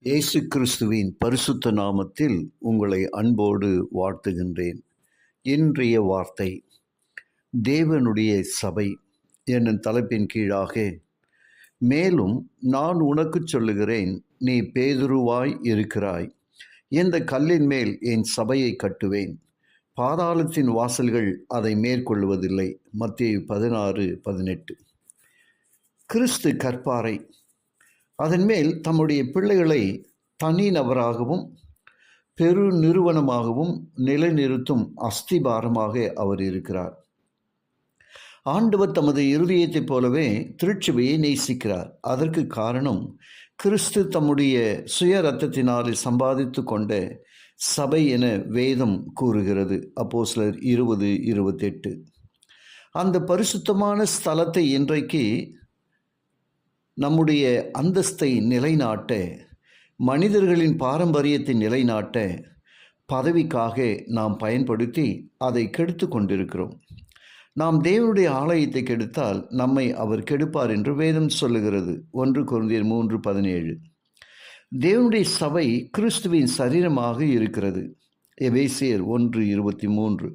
இயேசு கிறிஸ்துவின் பரிசுத்த நாமத்தில் உங்களை அன்போடு வாழ்த்துகின்றேன். இன்றைய வார்த்தை தேவனுடைய சபை என்னும் தலைப்பின் கீழாக, மேலும் நான் உனக்கு சொல்லுகிறேன், நீ பேதுருவாய் இருக்கிறாய், இந்த கல்லின் மேல் என் சபையை கட்டுவேன், பாதாளத்தின் வாசல்கள் அதை மேற்கொள்வதில்லை. மத்தேயு 16:18. கிறிஸ்து கற்பாறை, அதன் மேல் தம்முடைய பிள்ளைகளை தனி நபராகவும் பெரு நிறுவனமாகவும் நிலைநிறுத்தும் அஸ்திபாரமாக அவர் இருக்கிறார். ஆண்டவர் தமது இருதயத்தைப் போலவே திருச்சபையை நேசிக்கிறார். அதற்கு காரணம், கிறிஸ்து தம்முடைய சுய இரத்தத்தினாலே சம்பாதித்து கொண்ட சபை என வேதம் கூறுகிறது. அப்போஸ்தலர் 20:28. அந்த பரிசுத்தமான ஸ்தலத்தை இன்றைக்கு நம்முடைய அந்தஸ்தை நிலைநாட்ட, மனிதர்களின் பாரம்பரியத்தை நிலைநாட்ட பதவிக்காக நாம் பயன்படுத்தி அதை கெடுத்து கொண்டிருக்கிறோம். நாம் தேவனுடைய ஆலயத்தை கெடுத்தால் நம்மை அவர் கெடுப்பார் என்று வேதம் சொல்லுகிறது. 1 கொரிந்தியர் 3:17. தேவனுடைய சபை கிறிஸ்துவின் சரீரமாக இருக்கிறது. எபேசியர் 1:23.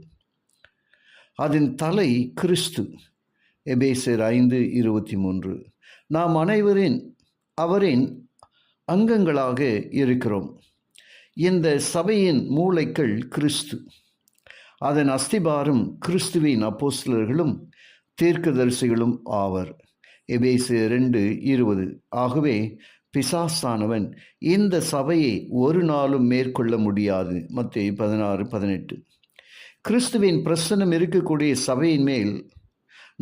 அதன் தலை கிறிஸ்து. எபேசியர் 5:23. நாம் அவரின் அங்கங்களாக இருக்கிறோம். இந்த சபையின் மூளைகள் கிறிஸ்து. அதன் அஸ்திபாரம் கிறிஸ்துவின் அப்போஸ்தலர்களும் தீர்க்கதரிசிகளும் ஆவர். எபேசியர் 2:20. ஆகவே பிசாசானவன் இந்த சபையை ஒரு நாளும் மேற்கொள்ள முடியாது. மத்தேயு 16:18. கிறிஸ்துவின் பிரசன்னம் இருக்கக்கூடிய சபையின் மேல்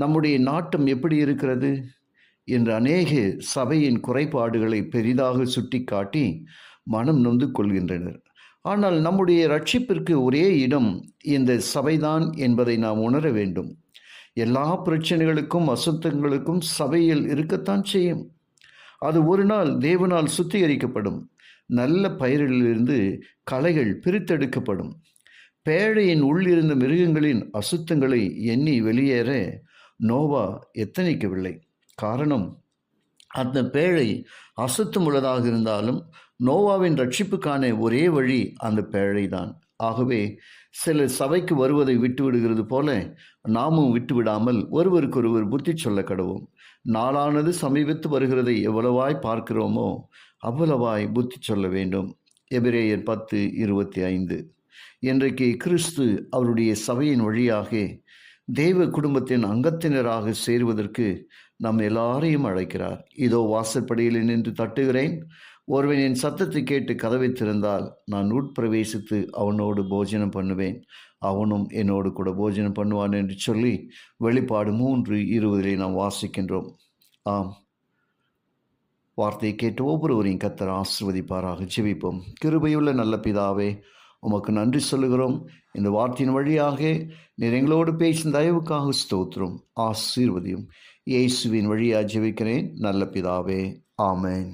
நம்முடைய நாட்டம் எப்படி இருக்கிறது என்று அநேக சபையின் குறைபாடுகளை பெரிதாக சுட்டிக்காட்டி மனம் நொந்து கொள்கின்றனர். ஆனால் நம்முடைய ரட்சிப்பிற்கு ஒரே இடம் இந்த சபைதான் என்பதை நாம் உணர வேண்டும். எல்லா பிரச்சனைகளுக்கும் அசுத்தங்களுக்கும் சபையில் இருக்கத்தான் செய்யும். அது ஒரு நாள் தேவனால் சுத்திகரிக்கப்படும். நல்ல பயிரிலிருந்து களைகள் பிரித்தெடுக்கப்படும். பேழையின் உள்ளிருந்த மிருகங்களின் அசுத்தங்களை எண்ணி வெளியேற நோவா எத்தனிக்கவில்லை. காரணம், அந்த பேழை அசுத்தம் உள்ளதாக இருந்தாலும் நோவாவின் ரட்சிப்புக்கான ஒரே வழி அந்த பேழை தான். ஆகவே சிலர் சபைக்கு வருவதை விட்டுவிடுகிறது போல நாமும் விட்டுவிடாமல் ஒருவருக்கொருவர் புத்தி சொல்ல கடவோம். நாளானது சமீபத்து வருகிறதை எவ்வளவாய் பார்க்கிறோமோ அவ்வளவாய் புத்தி சொல்ல வேண்டும். எபிரேயர் 10:25. இன்றைக்கு கிறிஸ்து அவருடைய சபையின் வழியாக தேவ குடும்பத்தின் அங்கத்தினராக சேருவதற்கு நம் எல்லாரையும் அழைக்கிறார். இதோ வாசற்படியில் நின்று தட்டுகிறேன், ஒருவன் என் சத்தத்தை கேட்டு கதவை திறந்தால் நான் உட்பிரவேசித்து அவனோடு போஜனம் பண்ணுவேன், அவனும் என்னோடு கூட போஜனம் பண்ணுவான் என்று சொல்லி வெளிப்பாடு 3:20 நாம் வாசிக்கின்றோம். ஆம், வார்த்தையை கேட்டு ஒவ்வொருவரையும் கர்த்தர் ஆசீர்வதிப்பாராக. ஜெபிப்போம். கிருபையுள்ள நல்ல பிதாவே, உமக்கு நன்றி சொல்லுகிறோம். இந்த வார்த்தையின் வழியாக நீர் எங்களோடு பேசும் தயவுக்காக ஸ்தோத்திரம். ஆசீர்வதியும். இயேசுவின் வழியாக ஜெபிக்கிறேன் நல்ல பிதாவே. ஆமென்.